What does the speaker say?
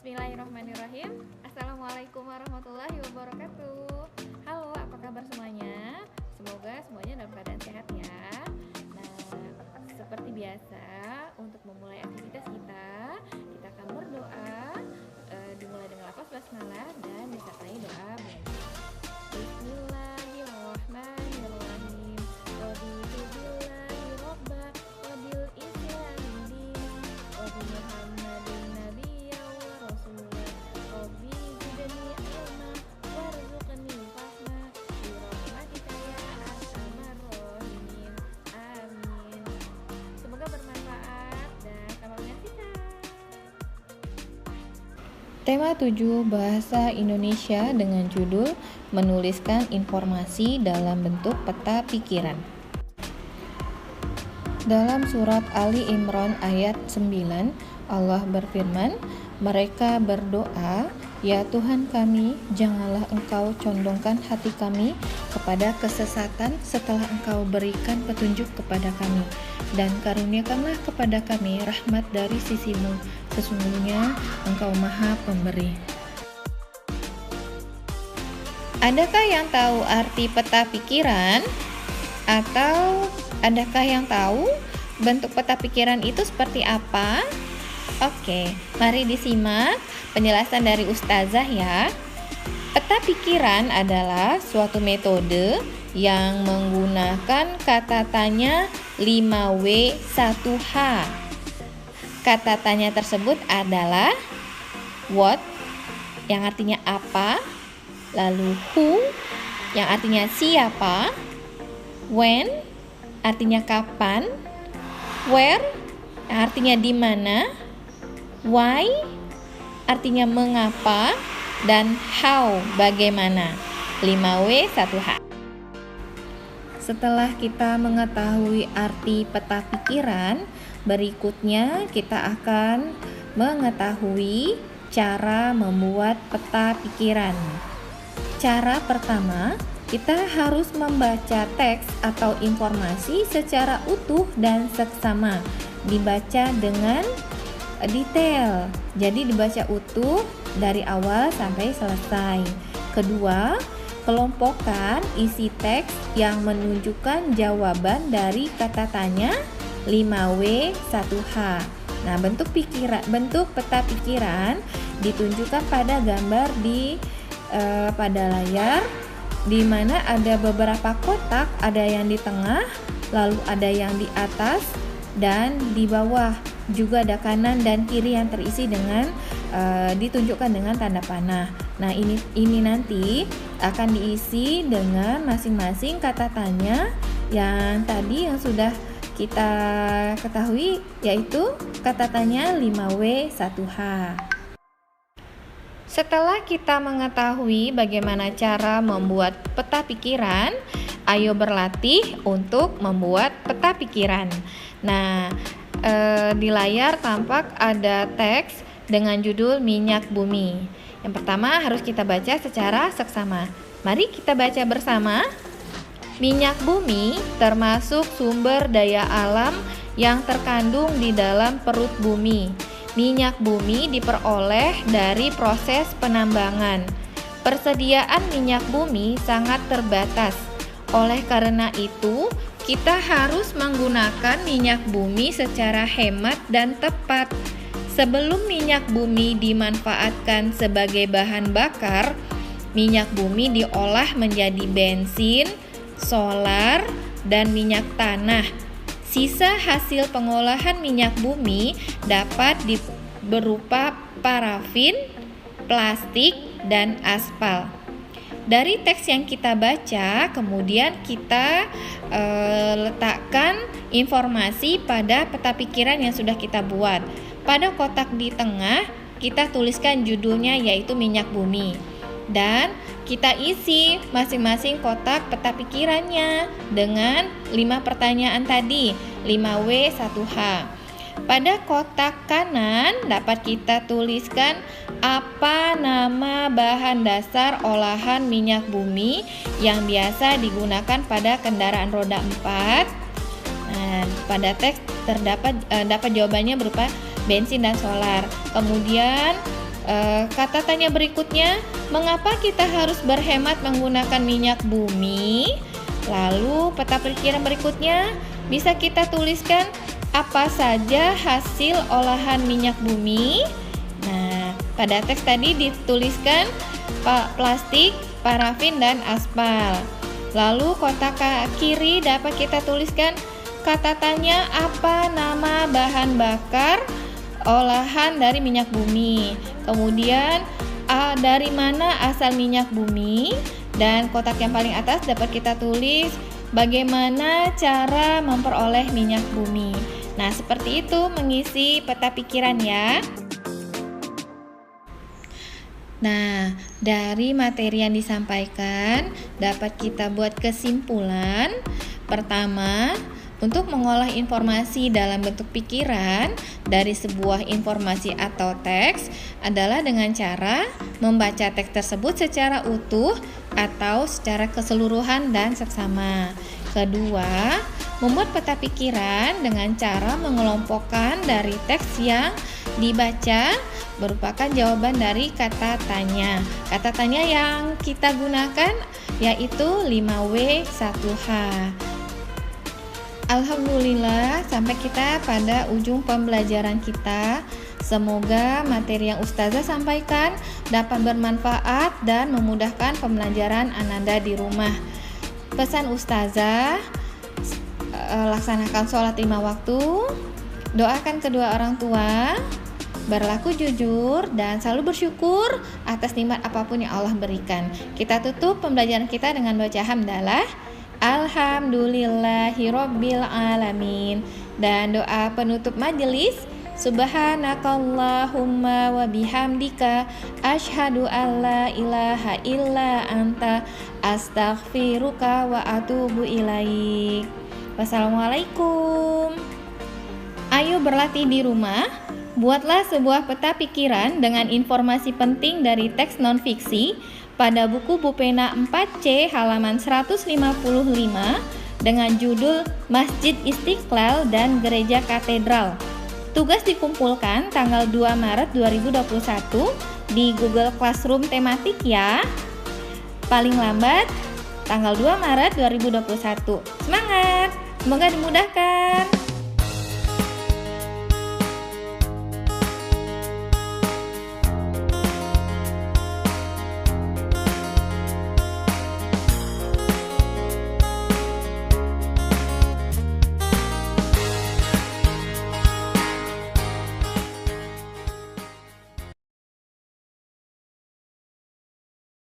Bismillahirrahmanirrahim. Assalamualaikum warahmatullahi wabarakatuh. Halo, apa kabar semuanya? Semoga semuanya dalam keadaan sehat ya. Nah, seperti biasa, untuk memulai aktivitas kita akan berdoa. Dimulai dengan lafaz basmalah dan disertai doa bunyi. Bismillahirrahmanirrahim. Raditu billahi robba wa bil islami dina wa bi Muhammadin nabiyya wa rasula. Rabbi zidni ilma warzuqni fahma bi rahmatika ya arhamar rahimin. Amin. Semoga bermanfaat dan selamat menyaksikan. Tema 7 Bahasa Indonesia dengan judul Menuliskan Informasi dalam bentuk peta pikiran. Dalam surat Ali Imran ayat 9, Allah berfirman, mereka berdoa, ya Tuhan kami, janganlah Engkau condongkan hati kami kepada kesesatan setelah Engkau berikan petunjuk kepada kami, dan karuniakanlah kepada kami rahmat dari sisi-Mu, sesungguhnya Engkau Maha Pemberi. Adakah yang tahu arti peta pikiran? Atau adakah yang tahu bentuk peta pikiran itu seperti apa? Oke, mari disimak penjelasan dari Ustazah ya. Peta pikiran adalah suatu metode yang menggunakan kata tanya 5W1H. Kata tanya tersebut adalah what, yang artinya apa, lalu who, yang artinya siapa, when, artinya kapan, where, yang artinya di mana, why, artinya mengapa, dan how, bagaimana. 5W1H. Setelah kita mengetahui arti peta pikiran, berikutnya kita akan mengetahui cara membuat peta pikiran. Cara pertama, kita harus membaca teks atau informasi secara utuh dan seksama. Dibaca dengan detail, jadi dibaca utuh dari awal sampai selesai. Kedua, kelompokkan isi teks yang menunjukkan jawaban dari kata tanya 5W1H. Nah, bentuk peta pikiran ditunjukkan pada gambar pada layar, di mana ada beberapa kotak, ada yang di tengah, lalu ada yang di atas dan di bawah. Juga ada kanan dan kiri yang terisi dengan ditunjukkan dengan tanda panah. Nah, ini nanti akan diisi dengan masing-masing kata tanya yang tadi yang sudah kita ketahui, yaitu kata tanya 5W1H. Setelah kita mengetahui bagaimana cara membuat peta pikiran, ayo berlatih untuk membuat peta pikiran. Nah, di layar tampak ada teks dengan judul minyak bumi. Yang pertama harus kita baca secara seksama. Mari kita baca bersama. Minyak bumi termasuk sumber daya alam yang terkandung di dalam perut bumi. Minyak bumi diperoleh dari proses penambangan. Persediaan minyak bumi sangat terbatas. Oleh karena itu, kita harus menggunakan minyak bumi secara hemat dan tepat. Sebelum minyak bumi dimanfaatkan sebagai bahan bakar, minyak bumi diolah menjadi bensin, solar, dan minyak tanah. Sisa hasil pengolahan minyak bumi dapat berupa parafin, plastik, dan aspal. Dari teks yang kita baca, kemudian kita letakkan informasi pada peta pikiran yang sudah kita buat. Pada kotak di tengah, kita tuliskan judulnya, yaitu minyak bumi. Dan kita isi masing-masing kotak peta pikirannya dengan 5 pertanyaan tadi, 5W1H. Pada kotak kanan dapat kita tuliskan apa nama bahan dasar olahan minyak bumi yang biasa digunakan pada kendaraan roda 4. Nah, pada teks dapat jawabannya berupa bensin dan solar. Kemudian Kata tanya berikutnya, mengapa kita harus berhemat menggunakan minyak bumi? Lalu peta pikiran berikutnya bisa kita tuliskan apa saja hasil olahan minyak bumi. Nah, pada teks tadi dituliskan plastik, parafin, dan aspal. Lalu kotak kiri dapat kita tuliskan kata tanya apa nama bahan bakar olahan dari minyak bumi. Kemudian dari mana asal minyak bumi, dan kotak yang paling atas dapat kita tulis bagaimana cara memperoleh minyak bumi. Nah, seperti itu mengisi peta pikiran ya. Nah, dari materi yang disampaikan dapat kita buat kesimpulan. Pertama, untuk mengolah informasi dalam bentuk pikiran dari sebuah informasi atau teks adalah dengan cara membaca teks tersebut secara utuh atau secara keseluruhan dan seksama. Kedua, membuat peta pikiran dengan cara mengelompokkan dari teks yang dibaca merupakan jawaban dari kata tanya. Kata tanya yang kita gunakan yaitu 5W1H. Alhamdulillah, sampai kita pada ujung pembelajaran kita. Semoga materi yang Ustazah sampaikan dapat bermanfaat dan memudahkan pembelajaran Ananda di rumah. Pesan Ustazah, laksanakan sholat 5 waktu, doakan kedua orang tua, berlaku jujur, dan selalu bersyukur atas nikmat apapun yang Allah berikan. Kita tutup pembelajaran kita dengan baca hamdalah. Alhamdulillahirabbil alamin, dan doa penutup majelis, subhanakallahumma wa bihamdika asyhadu alla ilaha illa anta astaghfiruka wa atubu ilaik. Wassalamualaikum. Ayo berlatih di rumah. Buatlah sebuah peta pikiran dengan informasi penting dari teks non-fiksi pada buku Bupena 4C halaman 155 dengan judul Masjid Istiqlal dan Gereja Katedral. Tugas dikumpulkan tanggal 2 Maret 2021 di Google Classroom tematik ya. Paling lambat tanggal 2 Maret 2021. Semangat! Semoga dimudahkan.